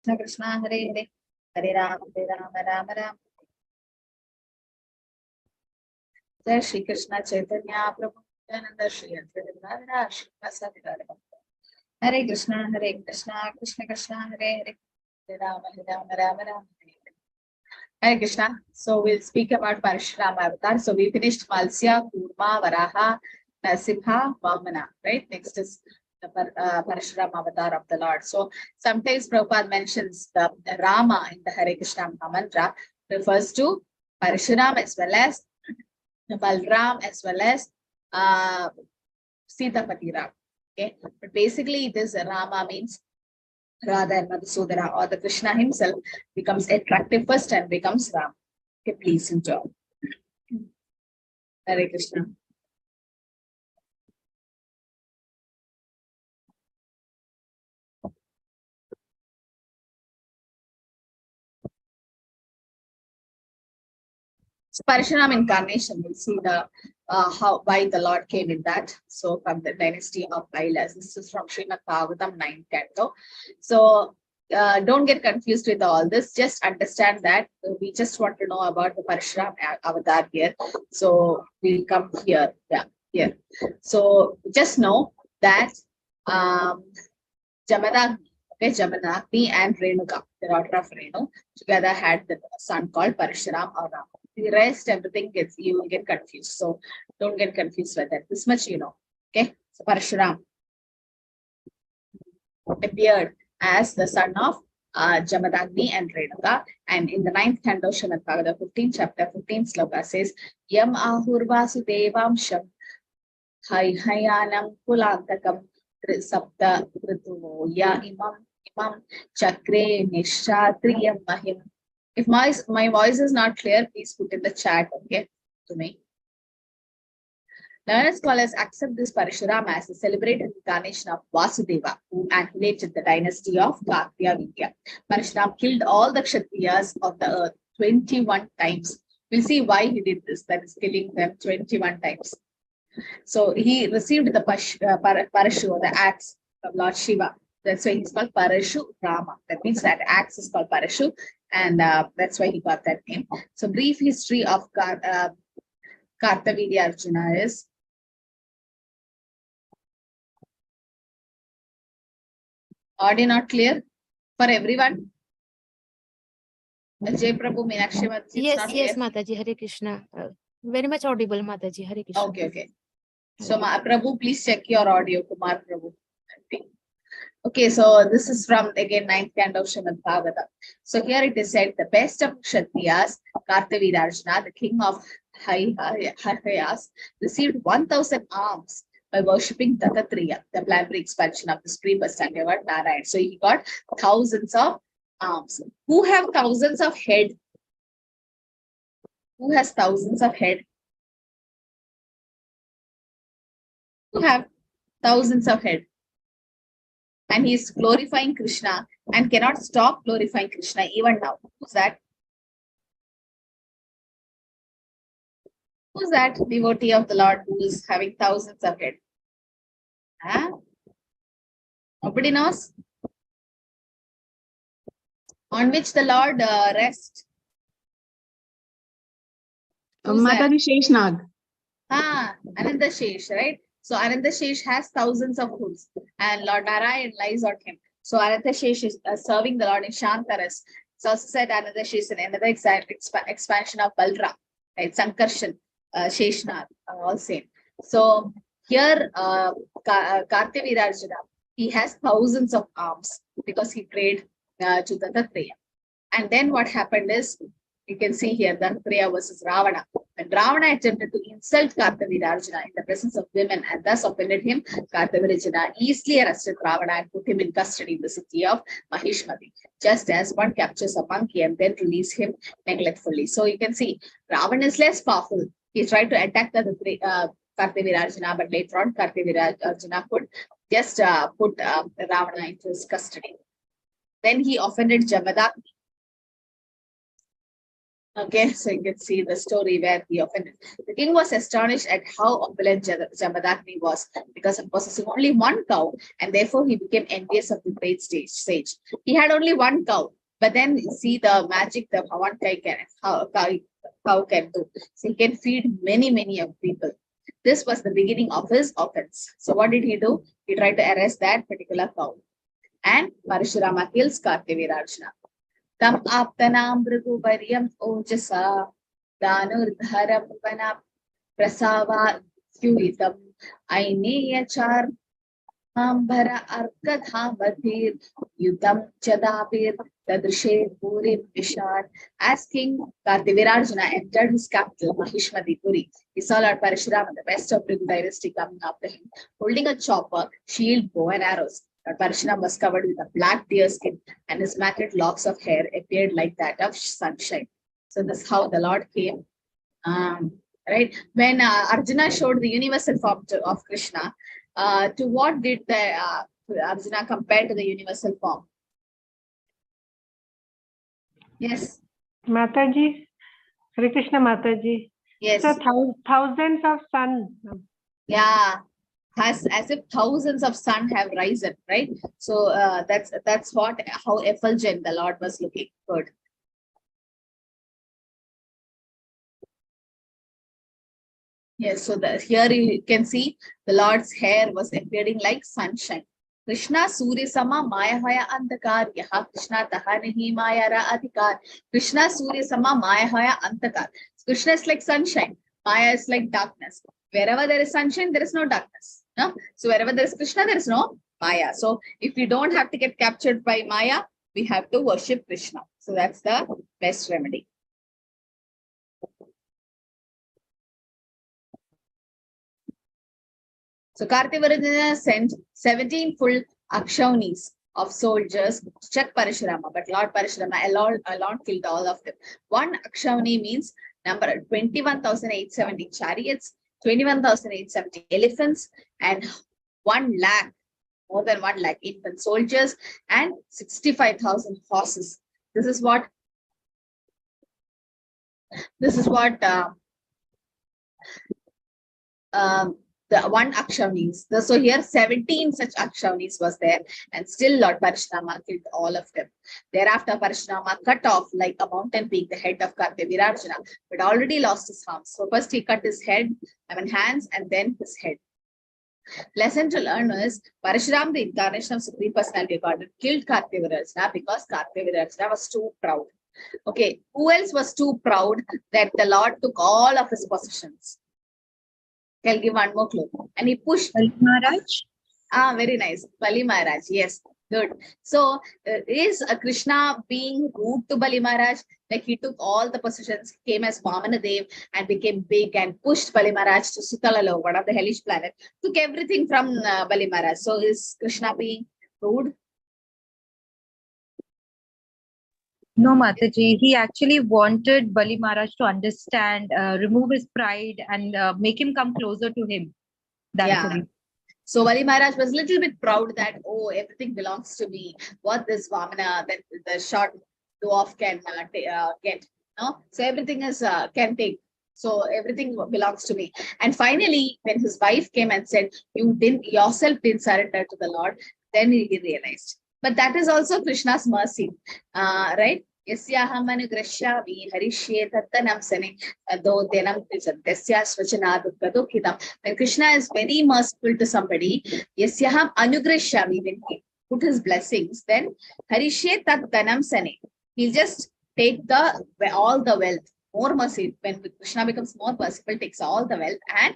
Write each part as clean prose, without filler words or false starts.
Krishna Krishna Hare Hare Hare Rama Rama Rama. Jai Shri Krishna Chaitanya Prabhu Nityananda Shri Advaita Shri Vasudeva. Hare Krishna Krishna Krishna Hare Hare Hare Rama Rama. Hare Krishna. So we'll speak about Parashuram avatar. So we finished Malsya, Kurma, Varaha, Nasimha, Vamana. Right? Next is the Parashuram avatar of the Lord. So sometimes Prabhupada mentions the Rama in the Hare Krishna mantra refers to Parashuram as well as Balram as well as Sitapati Ram. Okay, but basically it is Rama means Radha and Madhusudana, or the Krishna himself becomes attractive first and becomes Ram. Okay, please enjoy. Hare Krishna. So Parashuram incarnation, we'll see the why the Lord came in that. So from the dynasty of Kailas, this is from Srimad Bhagavatam 9th canto. So don't get confused with all this. Just understand that we just want to know about the Parashuram avatar here. So we'll come here. Yeah, here. So just know that Jamadagni, okay, Jamadagni and Renuka, the daughter of Renu, together had the son called Parashuram or Rama. The rest, everything you will get confused. So don't get confused with that. This much you know. Okay. So Parashuram appeared as the son of Jamadagni and Renuka. And in the 9th canto, Srimad Bhagavatam 15, chapter 15, sloka says, Yam ahurvasu devamsham hayanam kulantakam sapta krituvo ya imam chakre nishatriyam mahim. If my voice is not clear, please put in the chat, okay, to me. Learned scholars accept this Parashuram as a celebrated incarnation of Vasudeva, who annihilated the dynasty of Kartiya Vidya. Parashuram killed all the Kshatriyas of the earth 21 times. We'll see why he did this, that is killing them 21 times. So he received the Parashu, the axe of Lord Shiva. That's why he's called Parashurama. That means that axe is called Parashu, and that's why he got that name. So brief history of Kartavirya Arjuna is audio not clear for everyone? Jai Prabhu Meenakshi Mataji. Yes, Mataji, Hare Krishna. Very much audible, Mataji, Hare Krishna. Okay. So Prabhu, please check your audio, Kumar Prabhu. Okay, so this is from again 9th canto of Srimad Bhagavatam. So here it is said, the best of Kshatriyas, Kartavirya Arjuna, the king of Hayas, received 1,000 alms by worshipping Dattatreya, the planetary expansion of the supreme personality of Narayan. So he got thousands of alms. Who have thousands of head? Who has thousands of head? Who have thousands of head? And he is glorifying Krishna and cannot stop glorifying Krishna even now. Who's that? Who's that devotee of the Lord who is having thousands of head? Huh? Nobody knows? On which the Lord rests? Mataji Sheshnag. Ananda Shesh, right? So Ananda Shesh has thousands of hooves and Lord Narayan lies on him. So Ananda Shesh is serving the Lord in Shantaras. It's also said Ananda Shesh is another expansion of Balram, right? Sankarshan, Sheshnag, all same. So here Kartavirya Arjuna, he has thousands of arms because he prayed to Dattatreya. And then what happened is, you can see here Dattatreya versus Ravana. When Ravana attempted to insult Kartavirya Arjuna in the presence of women and thus offended him, Kartavirya Arjuna easily arrested Ravana and put him in custody in the city of Mahishmati, just as one captures a monkey and then release him neglectfully. So you can see Ravana is less powerful. He tried to attack Kartavirya Arjuna, but later on Kartavirya Arjuna could just put Ravana into his custody. Then he offended Jamadagni. Okay, so you can see the story where he offended. The king was astonished at how opulent Jamadagni was because of possessing only one cow, and therefore he became envious of the great sage. He had only one cow, but then you see the magic that one cow can do. So he can feed many of people. This was the beginning of his offense. So what did he do? He tried to arrest that particular cow. And Parashurama kills Kartavirajna. Tam aptanam bhriguvaryam ojasa danurdharam vana prasava syuitam aineyachar ambara arkadhamadir yudam chadapir tadrishe purim vishar. As King Kartavirajana entered his capital Mahishmati Puri, he saw Lord Parashuram, the best of Bhrigu dynasty, coming after him, holding a chopper, shield, bow and arrows. Lord Parashuram was covered with a black deer skin, and his matted locks of hair appeared like that of sunshine. So this is how the Lord came. Right? When Arjuna showed the universal form of Krishna, to what did the Arjuna compare to the universal form? Yes. Mataji, Hare Krishna Mataji. Yes. So thousands of sun. Yeah. As if thousands of sun have risen, right? So that's how effulgent the Lord was looking. Good. Yes, so here you can see the Lord's hair was appearing like sunshine. Krishna Surya Sama Maya Haya Antakar Yaha Krishna Tahanahi Maya Ra Adhikar. Krishna Surya Sama Maya Haya Antakar. Krishna is like sunshine. Maya is like darkness. Wherever there is sunshine, there is no darkness. No? So wherever there is Krishna, there is no Maya. So if we don't have to get captured by Maya, we have to worship Krishna. So that's the best remedy. So Kartavirajana sent 17 full akshaunis of soldiers to check Parashurama, but Lord Parashurama alone killed all of them. One akshauni means number 21,870 chariots, 21,870 elephants, and 1 lakh, more than 1 lakh infant soldiers, and 65,000 horses. This is what the one akshaunis. So here 17 such akshaunis was there, and still Lord Parashurama killed all of them. Thereafter Parashurama cut off like a mountain peak the head of Kartavirajana, but already lost his arms. So first he cut his hands, and then his head. Lesson to learn is Parashuram, the incarnation of Supreme Personality of God, killed Kartavirajana because Kartavirajana was too proud. Okay, who else was too proud that the Lord took all of his possessions? I'll give one more clue. And he pushed. Bali Maharaj. Very nice. Bali Maharaj. Yes, good. So is Krishna being rude to Bali Maharaj? Like he took all the possessions, came as Vamana Dev and became big and pushed Bali Maharaj to Sutalalo, one of the hellish planet, took everything from Bali Maharaj. So is Krishna being rude? No, Mataji, he actually wanted Bali Maharaj to understand, remove his pride and make him come closer to him. That's the reason. So Bali Maharaj was a little bit proud that, oh, everything belongs to me. What this Vamana, that the short dwarf can get. No? So everything is can take. So everything belongs to me. And finally, when his wife came and said, you yourself didn't surrender to the Lord, then he realized. But that is also Krishna's mercy, right? Yasyaham anugrashyami harishye tattanam sane do denam tasya swachana dukkadukhitam. When Krishna is very merciful to somebody, yasyaham anugrashyami, when he put his blessings, then harishye tattanam sane. He'll just take all the wealth. More mercy, when Krishna becomes more merciful, takes all the wealth, and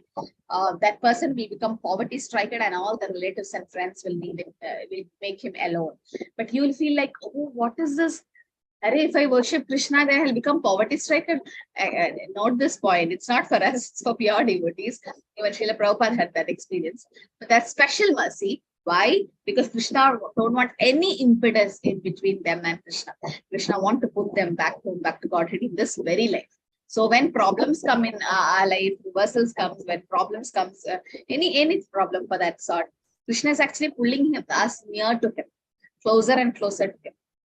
that person will become poverty stricken, and all the relatives and friends will make him alone. But you will feel like, oh, what is this? If I worship Krishna, then I'll become poverty stricken. Note this point. It's not for us, it's for pure devotees. Even Srila Prabhupada had that experience. But that's special mercy. Why? Because Krishna don't want any impetus in between them and Krishna. Krishna want to put them back home, back to Godhead in this very life. So when problems come in our life, reversals comes, when problems comes, any problem for that sort, Krishna is actually pulling us near to him, closer and closer to him.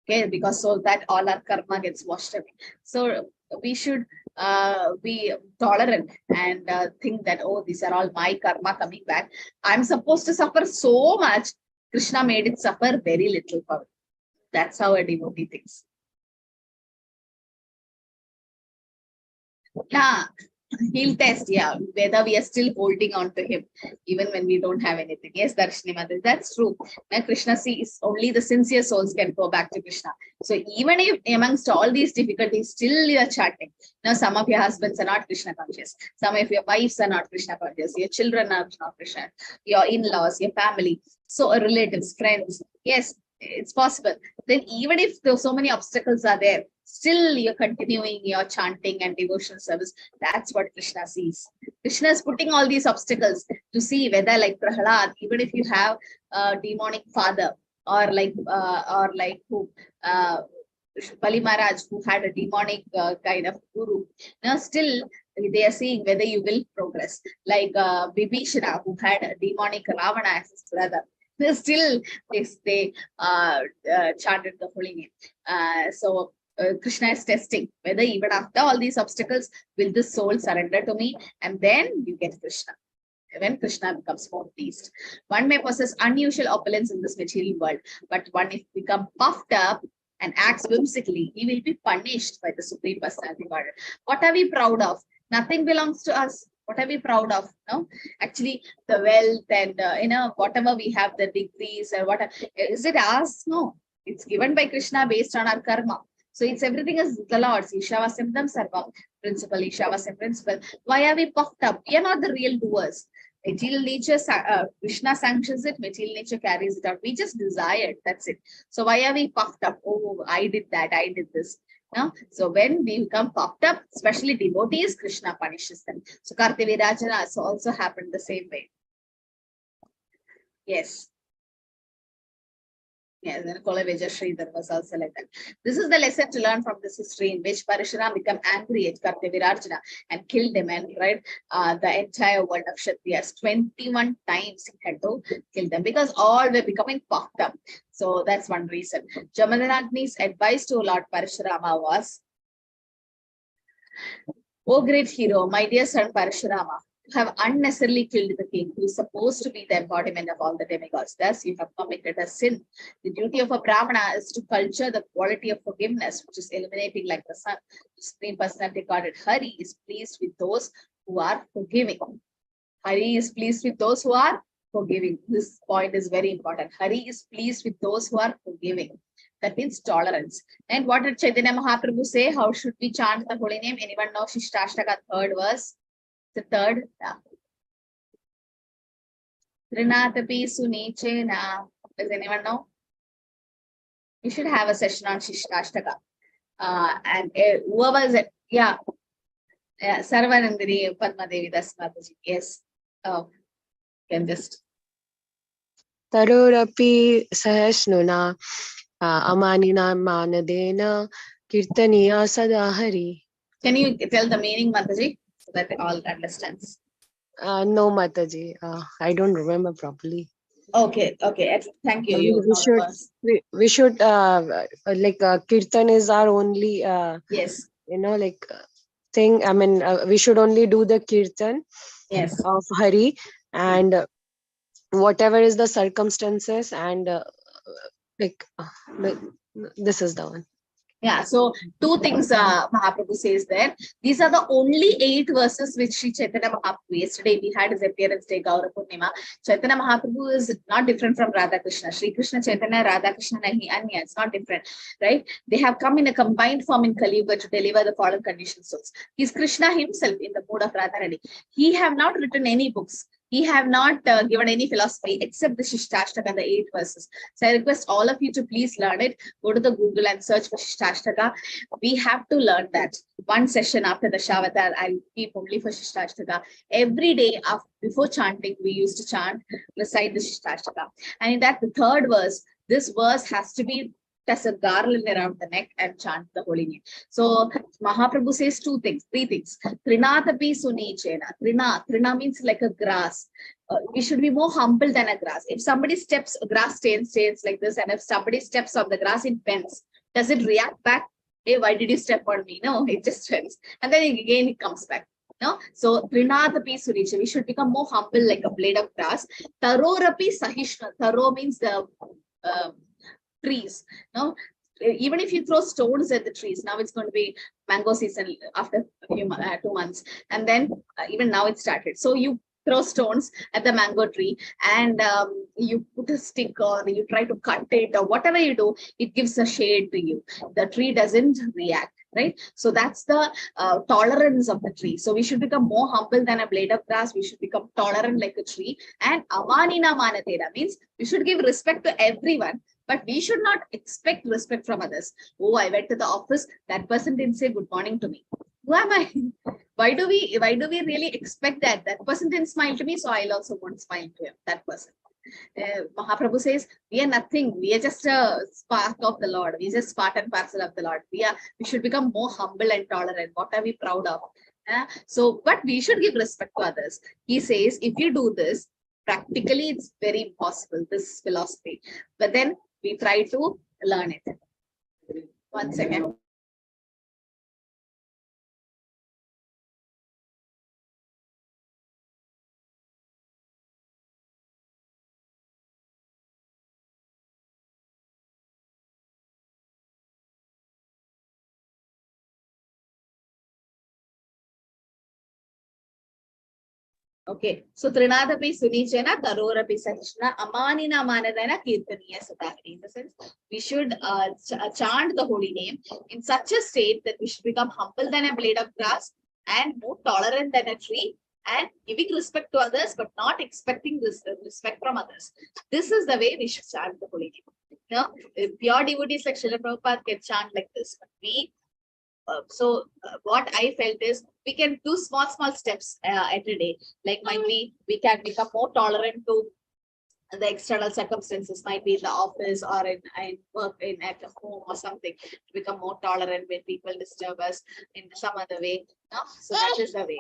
Okay, because so that all our karma gets washed away. So we should be tolerant and think that, oh, these are all my karma coming back. I'm supposed to suffer so much. Krishna made it suffer very little for me. That's how a devotee thinks. Yeah, he'll test, yeah, whether we are still holding on to him, even when we don't have anything. Yes, Darshini Mother, that's true. Now, Krishna sees only the sincere souls can go back to Krishna. So even if amongst all these difficulties, still you are chanting. Now, some of your husbands are not Krishna conscious. Some of your wives are not Krishna conscious. Your children are not Krishna. Your in-laws, your family, so relatives, friends. Yes, it's possible. Then even if there's so many obstacles are there, still you're continuing your chanting and devotional service. That's what Krishna sees. Krishna is putting all these obstacles to see whether, like Prahlad, even if you have a demonic father, or like who Bali Maharaj, who had a demonic kind of guru, now still they are seeing whether you will progress. Like Vibhishana, who had a demonic Ravana as his brother. Still they chanted the holy name. So Krishna is testing whether even after all these obstacles, will this soul surrender to me? And then you get Krishna. When Krishna becomes more pleased. One may possess unusual opulence in this material world, but one if become puffed up and acts whimsically, he will be punished by the Supreme Personality of Godhead. What are we proud of? Nothing belongs to us. What are we proud of? No, actually, the wealth and whatever we have, the degrees or whatever, is it ours? No, it's given by Krishna based on our karma. So it's everything is the Lord's. Ishavasimdam Sarvam, principle, Ishavasim principle. Why are we puffed up? We are not the real doers. Material nature, Krishna sanctions it, material nature carries it out. We just desire it, that's it. So why are we puffed up? Oh, I did that, I did this. No? So when we become puffed up, especially devotees, Krishna punishes them. So Kartavirajana has also happened the same way. Yes. Yes, and Kolavejashri was also like that. This is the lesson to learn from this history in which Parashuram became angry at Kartavirajana and killed him, and the entire world of Kshatriyas. 21 times he had to kill them because all were becoming puffed up. So that's one reason. Jamadagni's advice to Lord Parashurama was, "O great hero, my dear son Parashurama, you have unnecessarily killed the king who is supposed to be the embodiment of all the demigods. Thus, you have committed a sin. The duty of a Brahmana is to culture the quality of forgiveness, which is illuminating like the sun. The Supreme Personality God Hari is pleased with those who are forgiving. Hari is pleased with those who are forgiving." This point is very important. Hari is pleased with those who are forgiving. That means tolerance. And what did Chaitanya Mahaprabhu say? How should we chant the holy name? Anyone know Shishtashtaka, third verse? The third, Trinatapi Sunichena. Does anyone know? We should have a session on Shishtashtaka. And whoever is it, yeah, Sarvanandiri Padmadevi Das Mataji. Yes. Can just. Tarorapi Sahasnuna Amanina Manadena Kirtaniya Sadahari. Can you tell the meaning, Mataji? So that all understands. No, Mataji. I don't remember properly. Okay. Thank you. We should like Kirtan is our only yes. Thing. I mean, we should only do the Kirtan of Hari, and whatever is the circumstances, and this is the one. Yeah, so two things Mahaprabhu says there. These are the only 8 verses which Sri Chaitanya Mahaprabhu, yesterday we had his appearance day, Gaura Purnima. Chaitanya Mahaprabhu is not different from Radha Krishna. Sri Krishna Chaitanya, Radha Krishna, Nahi Anya, it's not different, right? They have come in a combined form in Kali Yuga to deliver the fallen conditioned souls. He's Krishna himself in the mood of Radharani. He have not written any books. He have not given any philosophy except the Shishtashtaka, the 8 verses. So I request all of you to please learn it. Go to the Google and search for Shishtashtaka. We have to learn that. One session after the Shavatar, I'll keep only for Shishtashtaka. Every day before chanting, we used to chant, recite the Shishtashtaka. And in that, the 3rd verse, this verse has to be as a garland around the neck and chant the holy name. So Mahaprabhu says 3 things. Trinatapi Sunichena. Trina means like a grass. We should be more humble than a grass. If somebody steps, grass stains like this, and if somebody steps on the grass, it bends. Does it react back? Hey, why did you step on me? No, it just trends. And then again it comes back. No, so Trinadapi Suricha, we should become more humble like a blade of grass. Tarorapi Sahishna. Taro means the trees. No, even if you throw stones at the trees, now it's going to be mango season after a few 2 months, and then even now it started. So you throw stones at the mango tree, and you put a stick or you try to cut it or whatever you do, it gives a shade to you. The tree doesn't react, right? So that's the tolerance of the tree. So we should become more humble than a blade of grass. We should become tolerant like a tree. And amanina manatera means we should give respect to everyone, but we should not expect respect from others. Oh, I went to the office, that person didn't say good morning to me. Who am I? Why do we really expect that? That person didn't smile to me, so I'll also won't smile to him, that person. Mahaprabhu says, we are nothing. We are just a spark of the Lord. We are just part and parcel of the Lord. We should become more humble and tolerant. What are we proud of? So, but we should give respect to others. He says, if you do this, practically it's very impossible, this philosophy. But then we try to learn it. 1 second. Okay, so Trinadapi Sunichena, Tarorapi Sahishna, Amanina Manadana Kirtaniya Sadachar. In the sense, we should chant the holy name in such a state that we should become humble than a blade of grass and more tolerant than a tree, and giving respect to others, but not expecting this respect from others. This is the way we should chant the holy name. Now, pure devotees like Srila Prabhupada can chant like this, but we what I felt is we can do small steps every day. Like might be we can become more tolerant to the external circumstances, might be in the office or in work, at home or something, to become more tolerant when people disturb us in some other way. No? So that is the way.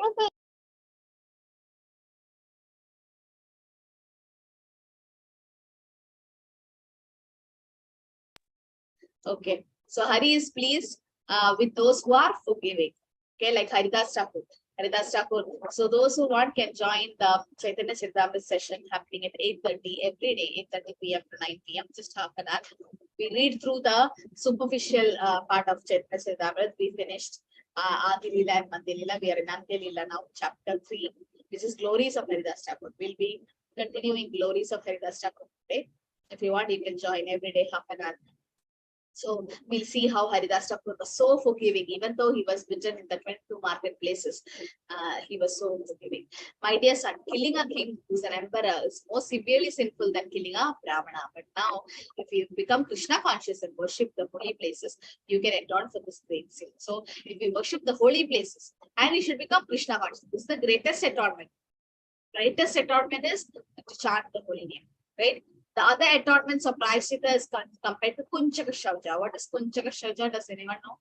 Okay, so Hari is pleased with those who are forgiving. Okay, like Haridas Thakur. Haridas Thakur. So those who want can join the Chaitanya Charitamrita session happening at 8:30 every day, 8:30 p.m. to 9 p.m. Just half an hour. We read through the superficial part of Chaitanya Charitamrita. We finished Adi Leela and Madhya Leela. We are in Antya Leela now, chapter 3, which is glories of Haridas Thakur. We'll be continuing glories of Haridas Thakur today. If you want, you can join every day half an hour. So we'll see how Haridas Thakur was so forgiving, even though he was bitten in the 22 marketplaces. He was so forgiving. My dear son, killing a king who's an emperor is more severely sinful than killing a Brahmana. But now, if you become Krishna conscious and worship the holy places, you can atone for this great sin. So if we worship the holy places, and we should become Krishna conscious, this is the greatest atonement. Greatest atonement is to chant the holy name, right? The other atonements of Prayaschitta is compared to Kunchaka Shaucha. What is Kunchaka Shaucha? Does anyone know?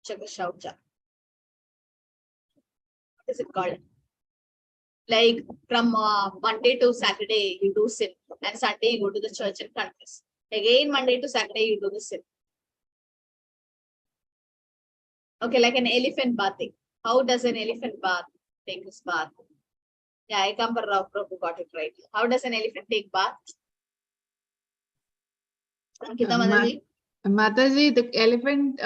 Kunchaka Shaucha. What is it called? Like from Monday to Saturday, you do sin. And Sunday, you go to the church and confess. Again, Monday to Saturday, you do the sin. Okay, like an elephant bathing. How does an elephant bath take his bath? Yeah, Ekambar Rao Prabhu got it right. How does an elephant take bath? Mataji, the elephant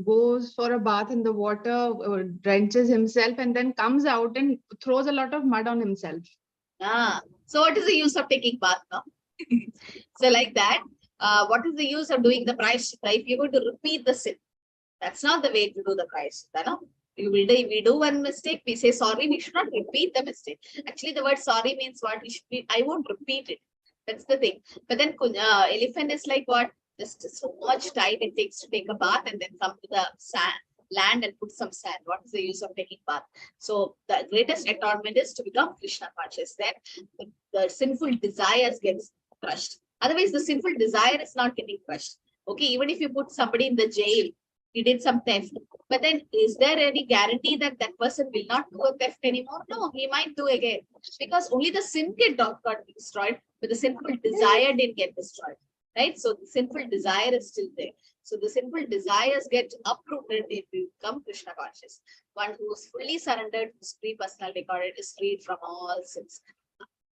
goes for a bath in the water, drenches himself, and then comes out and throws a lot of mud on himself. So what is the use of taking bath now? So like that, what is the use of doing the Prayaschitta if you're going to repeat the sin? That's not the way to do the Prayaschitta, no? We do one mistake, we say sorry, we should not repeat the mistake. Actually, the word sorry means what? I won't repeat it. That's the thing. But then elephant is like what? Just so much time it takes to take a bath and then come to the land and put some sand. What is the use of taking bath? So the greatest atonement is to become Krishna conscious. Then the sinful desires gets crushed. Otherwise, the sinful desire is not getting crushed. Okay, even if you put somebody in the jail, he did some theft. But then is there any guarantee that that person will not do a theft anymore? No, he might do again. Because only the sin got destroyed, but the sinful desire didn't get destroyed. right? So the sinful desire is still there. So the sinful desires get uprooted if we become Krishna conscious. One who is fully surrendered, whose free personality recorded, is freed from all sins.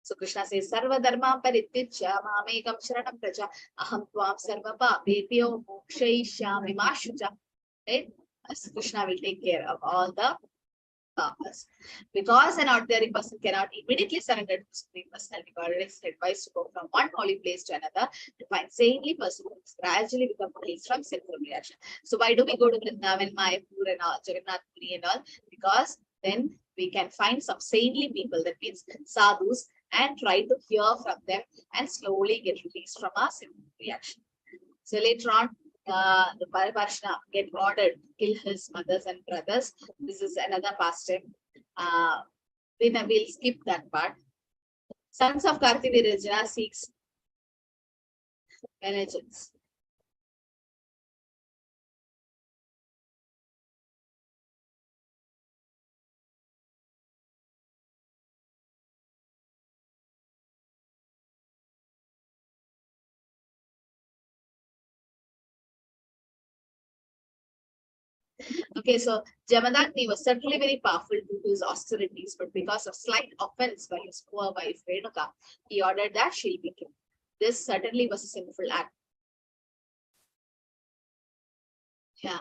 So Krishna says, Sarva dharma parititya mamekam sharanam praja aham tvam sarva papebhyo mokshayishyami ma shucha. Right? As Krishna will take care of all the papas. Because an ordinary person cannot immediately surrender to the Supreme Personality, God is advised to go from one holy place to another to find saintly person who gradually become released from sinful reaction. So why do we go to Vrindavan, Mayapur and all, Jagannath Puri and all? Because then we can find some saintly people, that means sadhus, and try to hear from them and slowly get released from our sinful reaction. So later on, the Parashuram get ordered to kill his mothers and brothers. This is another pastime. We'll skip that part. Sons of Kartivirajana seeks vengeance. Okay, so Jamadagni was certainly very powerful due to his austerities, but because of slight offense by his poor wife Renuka, he ordered that she be killed. This certainly was a sinful act. Yeah.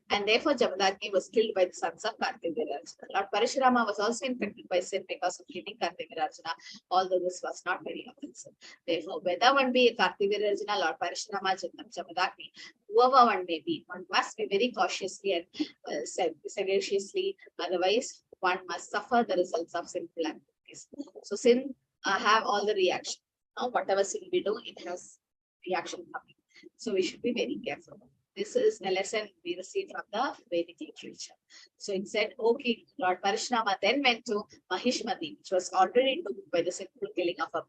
And therefore Jamadagni was killed by the sons of Kartivirajana. Lord Parashurama was also infected by sin because of killing Kartivirajana, although this was not very offensive. Therefore, whether one be a Kartivirajana, Lord Parashurama, Jamadagni, whoever one may be, one must be very cautiously and sagaciously, otherwise one must suffer the results of sinful activities. So sin have all the reaction. Now, whatever sin we do, it has reaction coming. So we should be very careful. This is a lesson we received from the Vedic literature. So it said, okay, Lord Parashurama then went to Mahishmati, which was already took by the sinful killing of a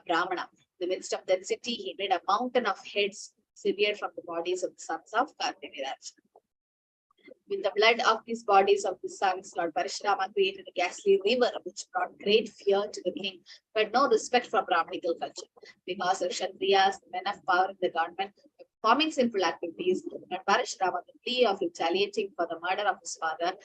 Brahmana. In the midst of that city, he made a mountain of heads severed from the bodies of the sons of Kartivirajana. With the blood of these bodies of the sons, Lord Parashurama created a ghastly river which brought great fear to the king, but no respect for Brahmanical culture. Because of Kshatriyas, men of power in the government, performing sinful activities, Lord Parashurama, the plea of retaliating for the murder of his father,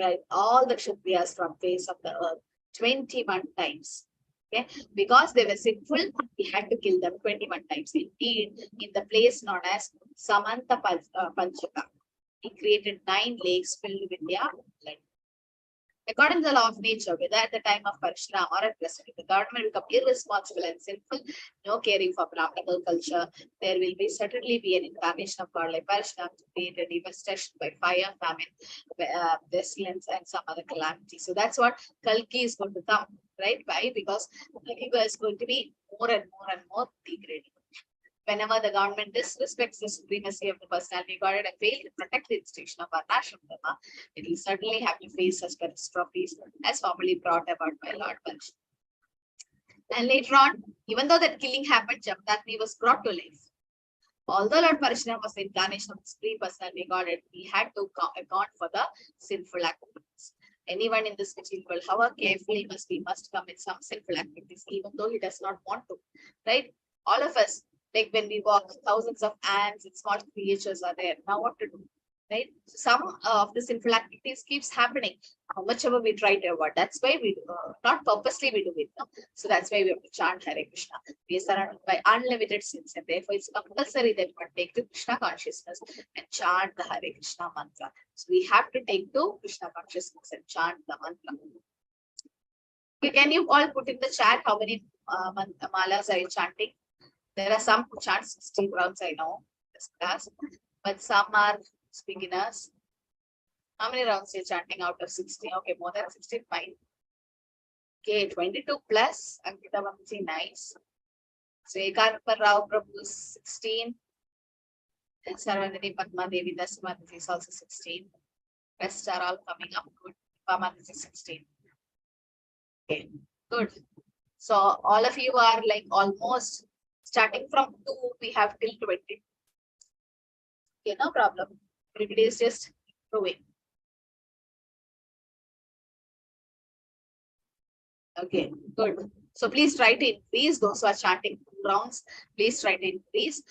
right, all the Kshatriyas from face of the earth 21 times. Okay, because they were sinful, he had to kill them 21 times. Indeed, in the place known as Samanta Panchaka, he created 9 lakes filled with their blood. According to the law of nature, whether at the time of Parashuram or at present, if the government become irresponsible and sinful, no caring for Brahmanical culture, there will certainly be an incarnation of God like Parashuram to create a devastation by fire, famine, pestilence, and some other calamity. So that's what Kalki is going to come, right? Why? Because Kalki is going to be more and more and more degrading. Whenever the government disrespects the supremacy of the personality guarded and fail to protect the institution of our national dharma, it will certainly have to face such catastrophes as formerly brought about by Lord Parashuram. And later on, even though that killing happened, Jamadagni was brought to life. Although Lord Parashuram was the incarnation of the supreme personality guarded, he had to account for the sinful activities. Anyone in this material world, however carefully must commit some sinful activities, even though he does not want to, right? All of us, like when we walk, thousands of ants and small creatures are there. Now what to do, right? Some of the sinful activities keeps happening. How much ever we try to avoid, that's why we do, not purposely we do it. No? So that's why we have to chant Hare Krishna. We are surrounded by unlimited sins, and therefore it's compulsory that one take to Krishna consciousness and chant the Hare Krishna mantra. So we have to take to Krishna consciousness and chant the mantra. Okay, can you all put in the chat how many malas are you chanting? There are some who chant 16 rounds, I know, this class, but some are beginners. How many rounds are you chanting out of 16? Okay, more than 16, fine. Okay, 22 plus, Ankita Vamsi, nice. So, Ekarpa Rao Prabhu is 16. And Sarvandini Padma Devi Dasma is also 16. Rest are all coming up good. Pama is 16. Okay, good. So, all of you are like almost starting from 2, we have till 20. Okay, no problem. Everybody is just improving. Okay, good. So please try to increase those who are chanting rounds, please try to increase.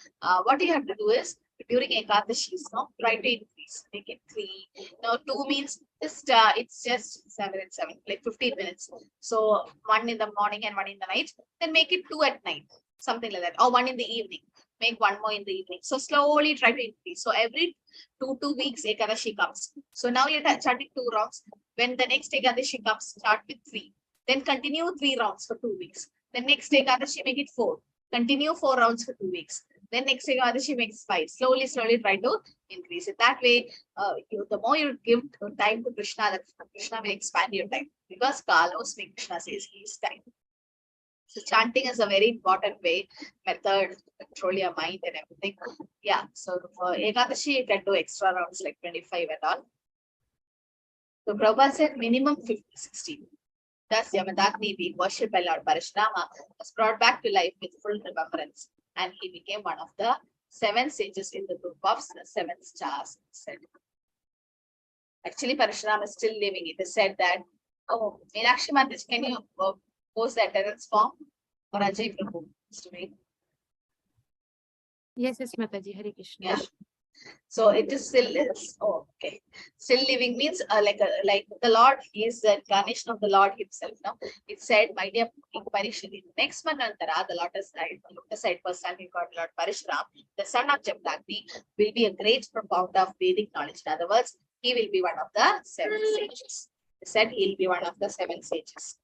What you have to do is during Ekadashis, no, try to increase, make it 3. Now 2 means just it's just 7 and 7, like 15 minutes. So 1 in the morning and 1 in the night, then make it 2 at night, something like that, or 1 in the evening. Make 1 more in the evening. So slowly try to increase. So every 2 weeks Ekadashi comes. So now you're starting 2 rounds. When the next Ekadashi comes, start with 3. Then continue 3 rounds for 2 weeks. Then next Ekadashi make it 4. Continue 4 rounds for 2 weeks. Then next Ekadashi makes 5. Slowly try to increase it. That way, the more you give time to Krishna, that Krishna will expand your time. Because Kalosmi, Krishna says he is time. So chanting is a very important method to control your mind and everything. Yeah. So for Ekadashi, you can do extra rounds like 25 and all. So Prabhupada said minimum 50, 60. Thus, Yamadagni, being worshipped by Lord Parashurama, was brought back to life with full remembrance, and he became one of the 7 sages in the group of the 7 stars. Said. Actually, Parashurama is still living. It is said that, oh, Meenakshi Mataji, can you post the attendance form for Ajay Prabhu to me? Yes, Mataji, Hare Krishna. Yeah. So it is still okay. Still living means like the Lord, he is the incarnation of the Lord himself. Now it said, my dear King Parishurama, next Manantara, the lotus side personality called Lord Parashuram, the son of Jamdagni, will be a great propounder of Vedic knowledge. In other words, he will be one of the 7 sages. He said he will be one of the 7 sages.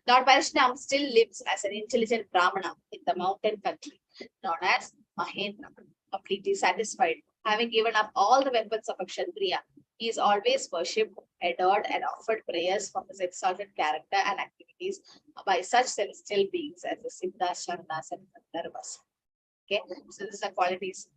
Lord Parashuram still lives as an intelligent Brahmana in the mountain country, known as Mahendra, completely satisfied. Having given up all the weapons of a Kshatriya, he is always worshipped, adored, and offered prayers for his exalted character and activities by such celestial beings as the Siddhas, Sharanas, and Gandharvas. Okay, so these are qualities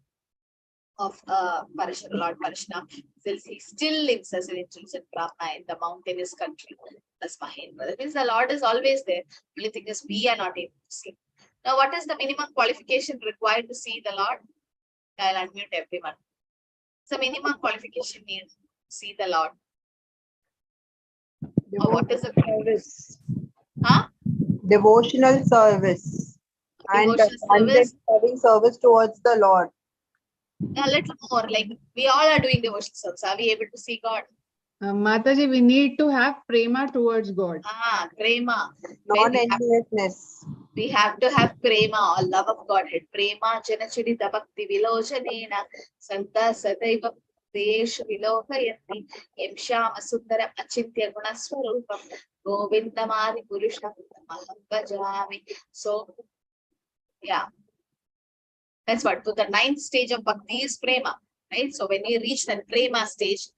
of Lord Parashuram. He still lives as an intelligent Brahmana in the mountainous country. That's Mahendra. That means the Lord is always there. The only thing is we are not able to see. Now, what is the minimum qualification required to see the Lord? I'll unmute everyone. So minimum qualification means see the Lord. Or what is the service? Huh? Devotional service. Devotional service. Having service towards the Lord. A little more, like we all are doing devotional service. Are we able to see God? Mataji, we need to have prema towards God. Prema. Non-enviousness. We have to have prema, or love of Godhead. Prema janachidita bhakti vilojanena santa sadaiva deshu vilokayanti yamshama sundaram achintya gunaswarupam govindamari purusham maham bhajami. So, yeah. That's what. So the 9th stage of bhakti is prema. Right, so when we reach that prema stage,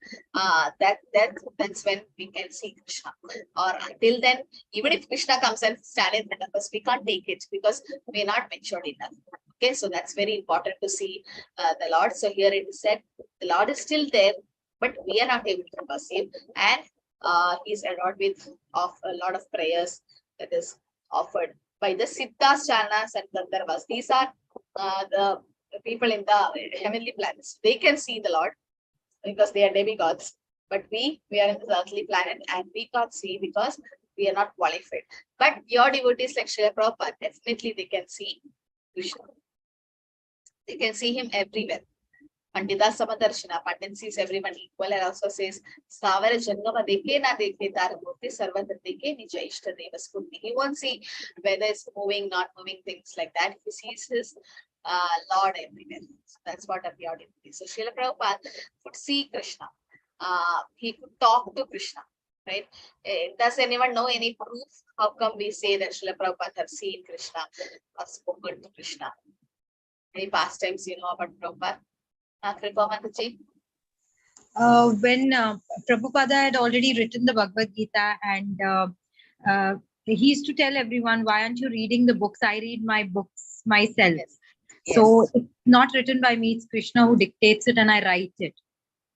that's when we can see Krishna. Or until then, even if Krishna comes and stand in front of us, we can't take it because we're not matured enough. Okay, so that's very important to see the Lord. So here it is said, the Lord is still there, but we are not able to perceive, and he's adored with a lot of prayers that is offered by the Siddhas, Charanas, and Gandharvas. These are the people in the heavenly planets. They can see the Lord because they are demigods, but we are in the earthly planet and we can't see because we are not qualified. But your devotees like Srila Prabhupada, definitely they can see Krishna. They can see him everywhere. Pandita Samadarshana, Pandit sees everyone equal, and also says, Savara Jangama Deke na Deke Taramurti Sarvatra Deke Nija Ishta Deva Spunni. He won't see whether it's moving, not moving, things like that. He sees his Lord everywhere. So that's what a pure devotee. So Srila Prabhupada could see Krishna. He could talk to Krishna. Right? Does anyone know any proof? How come we say that Srila Prabhupada has seen Krishna or spoken to Krishna? Any pastimes you know about Prabhupada? When Prabhupada had already written the Bhagavad Gita, and he used to tell everyone, why aren't you reading the books? I read my books myself. Yes. So it's not written by me, it's Krishna who dictates it and I write it.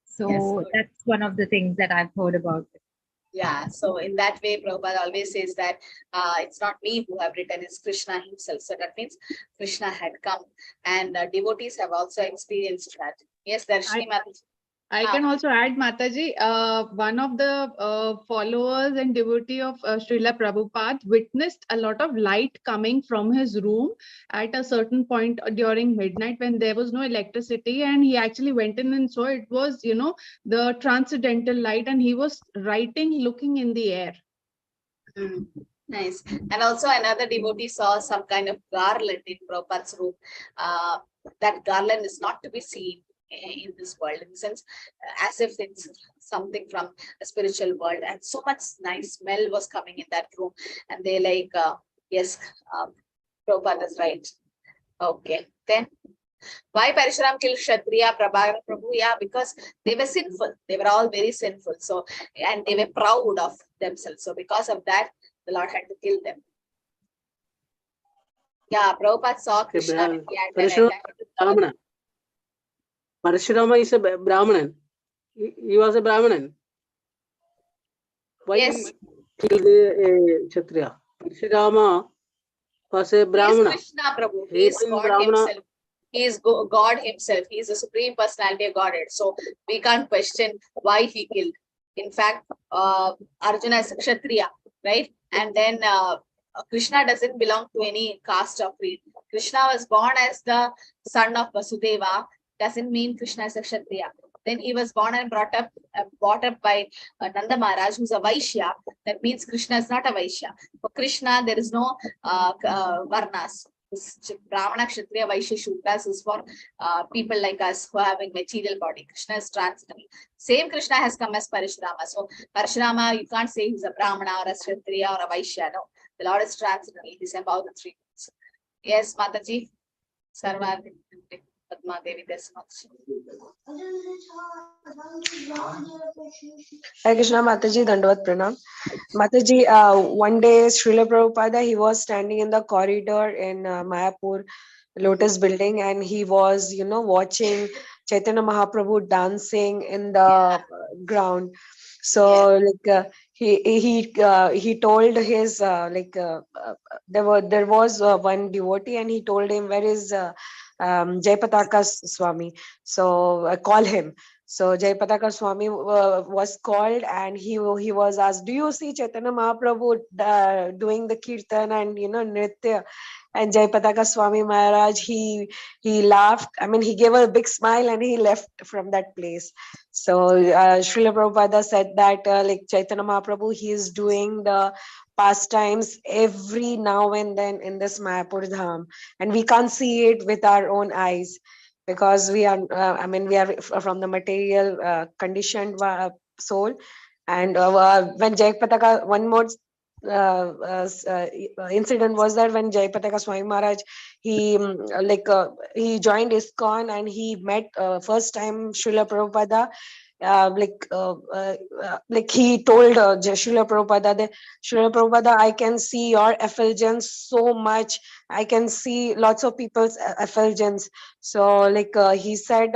So Yes. that's one of the things that I've heard about it. Yeah, so in that way, Prabhupada always says that it's not me who have written, it's Krishna himself. So that means Krishna had come, and devotees have also experienced that. Yes, Darshini Mataji. I can also add, Mataji, one of the followers and devotee of Srila Prabhupada witnessed a lot of light coming from his room at a certain point during midnight when there was no electricity, and he actually went in and saw it was, the transcendental light, and he was writing, looking in the air. Nice. And also another devotee saw some kind of garland in Prabhupada's room. That garland is not to be seen in this world, in the sense as if it's something from a spiritual world, and so much nice smell was coming in that room, and they like yes, Prabhupada is right. Okay, then why Parashuram killed Kshatriya, Prabhakara Prabhu? Yeah, because they were sinful. They were all very sinful. So, and they were proud of themselves. So because of that, the Lord had to kill them. Yeah, Prabhupada saw Krishna. And he had an attack. Parashurama is a Brahmanan. He was a Brahmanan. Why Yes. he killed a Kshatriya? Parashurama was a Brahmana. He is Krishna Prabhu. He is God himself. He is God himself. He is the supreme personality of Godhead. So we can't question why he killed. In fact, Arjuna is a Kshatriya, right? And then Krishna doesn't belong to any caste or creed. Krishna was born as the son of Vasudeva. Doesn't mean Krishna is a Kshatriya. Then he was born and brought up by Nanda Maharaj, who's a Vaishya. That means Krishna is not a Vaishya. For Krishna, there is no Varnas. Brahmana, Kshatriya, Vaishya, Shudras is for people like us who are having material body. Krishna is transcendental. Same Krishna has come as Parashurama. So Parashurama, you can't say he's a Brahmana or a Kshatriya or a Vaishya. No, the Lord is transcendental. He's about the three things. Yes, Mataji. Sarva Padma Devi, there's much. Hare Krishna, Mataji, Dandavat Pranam. Mataji, one day Srila Prabhupada, he was standing in the corridor in Mayapur Lotus building, and he was, watching Chaitanya Mahaprabhu dancing in the ground. So he told his there was one devotee, and he told him, where is Jayapataka Swami? So call him. So Jayapataka Swami was called, and he was asked, do you see Chaitanya Mahaprabhu doing the kirtan and nritya? And Jayapataka Swami Maharaj, he laughed. I mean, he gave a big smile and he left from that place. So Srila Prabhupada said that Chaitanya Mahaprabhu, he is doing the pastimes every now and then in this Mayapur Dham, and we can't see it with our own eyes because we are we are from the material conditioned soul. And when Jayapataka, one more incident was that when Jayapataka Swami Maharaj, he joined ISKCON, and he met first time Srila Prabhupada. He told Srila Prabhupada that, Srila Prabhupada, I can see your effulgence so much. I can see lots of people's effulgence. So he said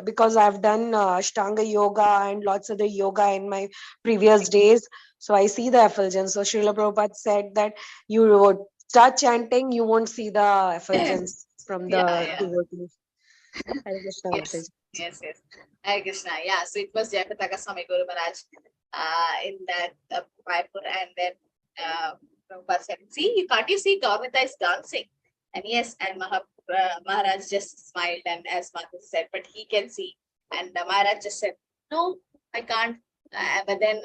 because I've done Ashtanga yoga and lots of the yoga in my previous days, so I see the effulgence. So Srila Prabhupada said that you would start chanting, you won't see the effulgence from the devotees. Yes. Hare Krishna. Yeah, so it was Jayapataka Swami Guru Maharaj in that Mayapur, and then Prabhupada said, see, can't you see Gaurmita is dancing? And yes, and Maharaj just smiled, and as Mata said, but he can see. And Maharaj just said, no, I can't. But then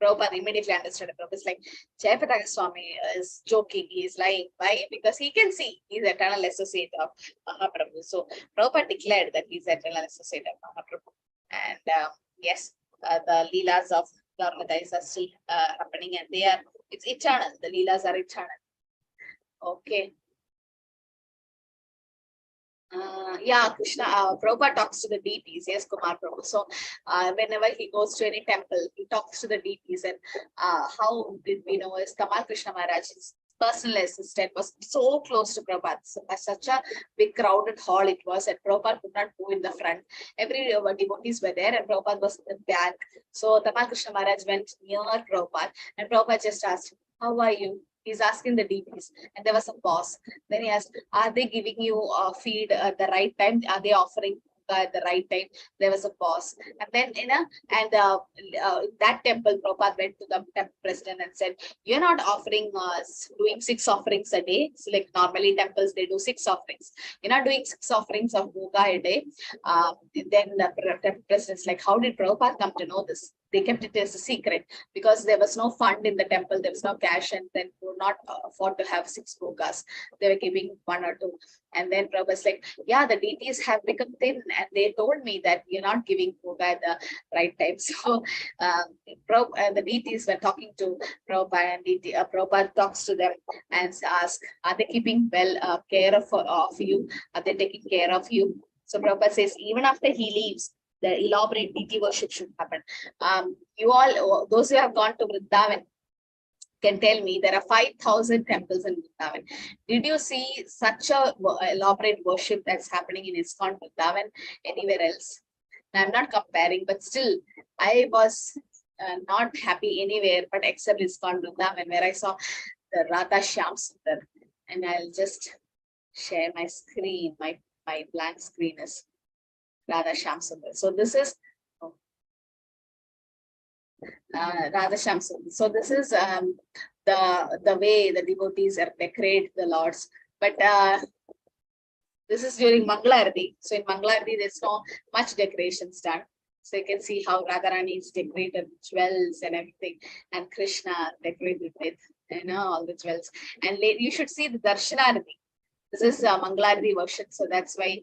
Prabhupada immediately understood. Prabhupada is like, Jayapataka Swami is joking, he is lying. Why? Because he can see, he is eternal associate of Mahaprabhu. So Prabhupada declared that he is eternal associate of Mahaprabhu. And yes, the Leelas of Gaurmata are still happening, and it's eternal. The Leelas are eternal. Okay. Krishna, Prabhupada talks to the deities. Yes, Kumar Prabhu. So whenever he goes to any temple, he talks to the deities. And how did we know is Tamal Krishna Maharaj, his personal assistant, was so close to Prabhupada. So, such a big crowded hall it was, and Prabhupada could not move in the front. Every devotees were there, and Prabhupada was in the back. So Tamal Krishna Maharaj went near Prabhupada, and Prabhupada just asked, how are you? He's asking the deities, and there was a pause. Then he asked, are they giving you feed at the right time? Are they offering at the right time. There was a pause. And then, that temple, Prabhupada went to the temple president and said, you're not offering doing 6 offerings a day. So like normally temples, they do 6 offerings. You're not doing 6 offerings of bhoga a day. Then the temple president's like, how did Prabhupada come to know this? They kept it as a secret because there was no fund in the temple, there was no cash, and then could not afford to have 6 bhogas. They were giving 1 or 2. And then Prabhupada's like, yeah, the deities have become thin, and they told me that you're not giving bhoga at the right time. So the deities were talking to Prabhupada, and Prabhupada talks to them and asks, are they keeping well care of you? Are they taking care of you? So Prabhupada says, even after he leaves, the elaborate deity worship should happen. You all, those who have gone to Vrindavan, can tell me there are 5,000 temples in Vrindavan. Did you see such a elaborate worship that's happening in ISKCON Vrindavan anywhere else? Now, I'm not comparing, but still, I was not happy anywhere but except ISKCON Vrindavan, where I saw the Radha Shyam Sundar. And I'll just share my screen. My blank screen is Radha Shyam Sundar. So this is Radha Shyam Sundar. So this is the way the devotees are decorate the lords. But this is during Mangalarati. So in Mangalarati, there's no much decorations done. So you can see how Radharani is decorated with jewels and everything, and Krishna decorated with all the jewels. And you should see the Darshanarati. This is Mangalarati version, so that's why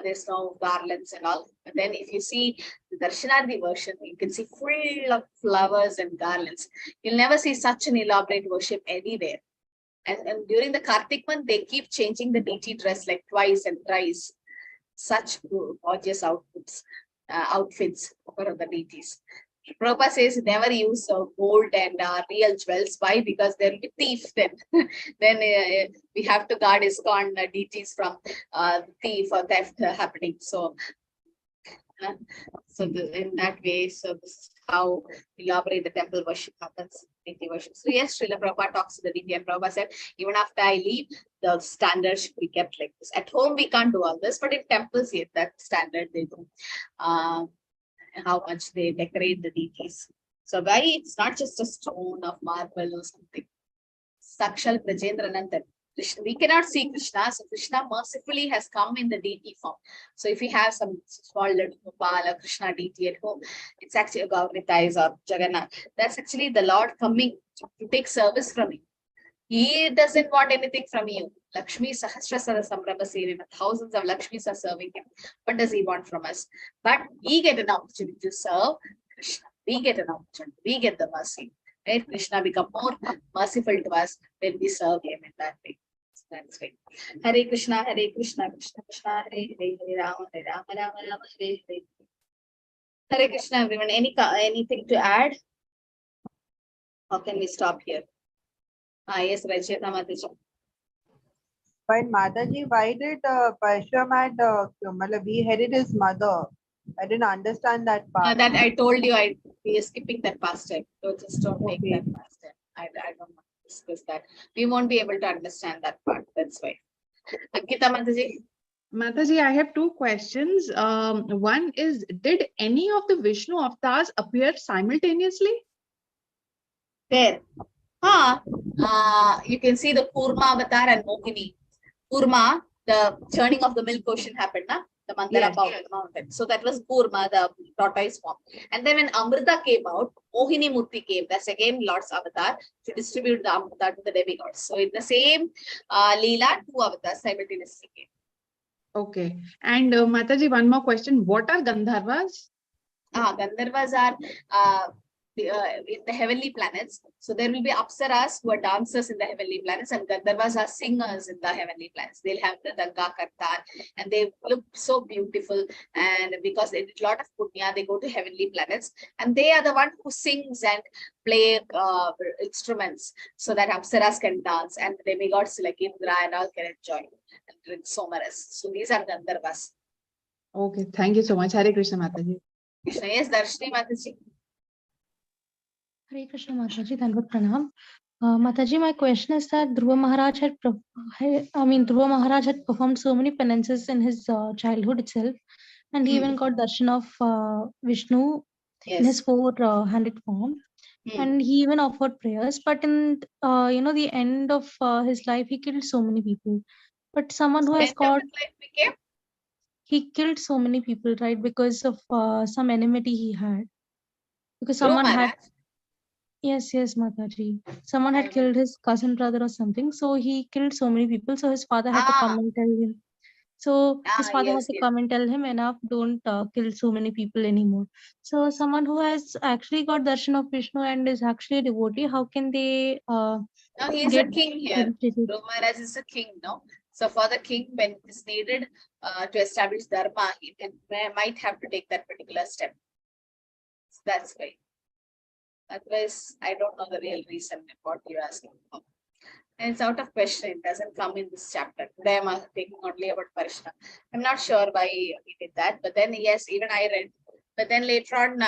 there's no garlands and all. But then if you see the Darshanarati version, you can see full of flowers and garlands. You'll never see such an elaborate worship anywhere. And during the Kartik month, they keep changing the deity dress like twice and thrice. Such gorgeous outfits for the deities. Prabhupada says never use gold and real jewels. Why? Because there will be thief then. Then we have to guard ISKCON deities from thief or theft happening. So, in that way, so this is how elaborate the temple worship happens, deity worship. So yes, Srila Prabhupada talks to the deity, and Prabhupada said, even after I leave, the standards should be kept like this. At home, we can't do all this, but in temples, yet that standard they do. How much they decorate the deities. So why it's not just a stone of marble or something. Sakshal Brajendranandan. We cannot see Krishna, so Krishna mercifully has come in the deity form. So if we have some small little Gopal or Krishna deity at home, it's actually a Gauritais or Jagannath. That's actually the Lord coming to take service from you. He doesn't want anything from you. Lakshmi Sahasrasara Samrabha Sevima, thousands of Lakshmis are serving him. What does he want from us? But we get an opportunity to serve Krishna. We get an opportunity. We get the mercy. Right? Krishna become more merciful to us when we serve him in that way. So that's right. Hare Krishna, Krishna Krishna, Hare Hare, Hare Rama, Rama Rama, Hare Hare. Hare Krishna, everyone. Anything to add? Or can we stop here? Yes, Rajita Mataji. But Mataji, why did Parashuram had beheaded his mother? I didn't understand that part. That I told you, we are skipping that past time. So just don't make that past time. I don't want to discuss that. We won't be able to understand that part. That's why. Gita Mataji. Mataji, I have 2 questions. One is, did any of the Vishnu avatars appear simultaneously? There. You can see the Kurma avatar and Mohini. Kurma, the churning of the milk ocean happened, the Mandara mountain. So that was Kurma, the tortoise form. And then when Amrita came out, Mohini Murti came. That's again Lord's avatar to distribute the Amrita to the demigods. So in the same Leela, 2 avatars simultaneously came. Okay. And Mataji, one more question. What are Gandharvas? Gandharvas are in the heavenly planets. So there will be Apsaras who are dancers in the heavenly planets, and Gandharvas are singers in the heavenly planets. They'll have the Danga Kartan, and they look so beautiful. And because they did a lot of punya, they go to heavenly planets, and they are the one who sings and play instruments so that Apsaras can dance, and the demigods like Indra and all can enjoy and drink somaras. So these are Gandharvas. Okay, thank you so much. Hare Krishna Mataji. Krishna, yes, Darshini Mataji. Hare Krishna Mataji, Dandavat Pranam. Mataji, my question is that Dhruva Maharaj had performed so many penances in his childhood itself. and he even got darshan of Vishnu in his Yes. four-handed form. And he even offered prayers, but in the end of his life, he killed so many people. But someone who has End of got, his life became he killed so many people, right? Because of some enmity he had. Because Dhruv someone had, Maharaj. yes, Mataji. Someone had I killed his cousin brother or something. So he killed so many people. So his father had to come and tell him. So his father had Yes, to yes. come and tell him, enough, don't kill so many people anymore. So someone who has actually got darshan of Vishnu and is actually a devotee, how can they Now he is a get king here. educated? Dhruv Maharaj is a king, no? So for the king, when it is needed to establish dharma, he might have to take that particular step. So that's why. Otherwise, I don't know the real reason what you're asking for. And it's out of question. It doesn't come in this chapter. Today I'm taking only about Parashuram. I'm not sure why he did that. But then, yes, even I read. But then later on,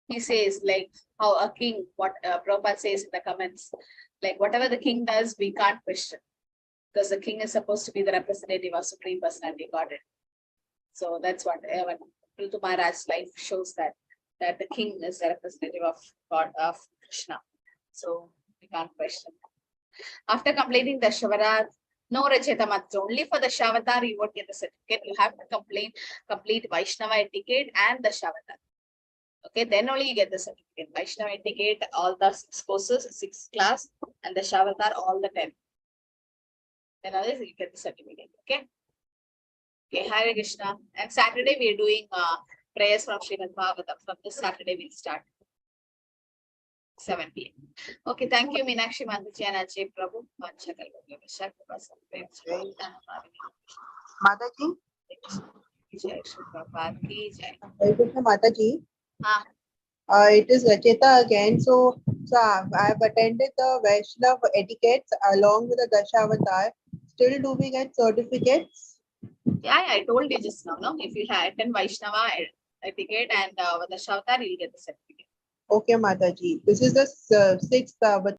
he says, like, how a king, what Prabhupada says in the comments, like, whatever the king does, we can't question. Because the king is supposed to be the representative of Supreme Personality Godhead. So that's what Prithu Maharaj's life shows, that the king is the representative of God, of Krishna. So we can't question. After completing the Shavarat, no Racheta Matra, only for the Shavatar you won't get the certificate. You have to complete Vaishnava etiquette and the Shavatar. Okay, then only you get the certificate. Vaishnava etiquette, all the 6 courses, 6 class, and the Shavatar, all the 10. Then others you get the certificate. Okay. Okay, Hare Krishna. And Saturday we are doing prayers from Srimad Bhagavatam. From this Saturday we'll start. 7 p.m. Okay, thank you, Meenakshi Mataji and Ajay Prabhu. Mataji, Jai Shri Prabhupada ki jai. Hare Krishna Mataji. Ah, It is Racheta again. So I have attended the Vaishnava etiquettes along with the Dashavatar. Still, do we get certificates? yeah, I told you just now, no? If you had attend Vaishnava etiquette and the Shavatar, you'll get the certificate. Okay, Mataji. This is the 6th, but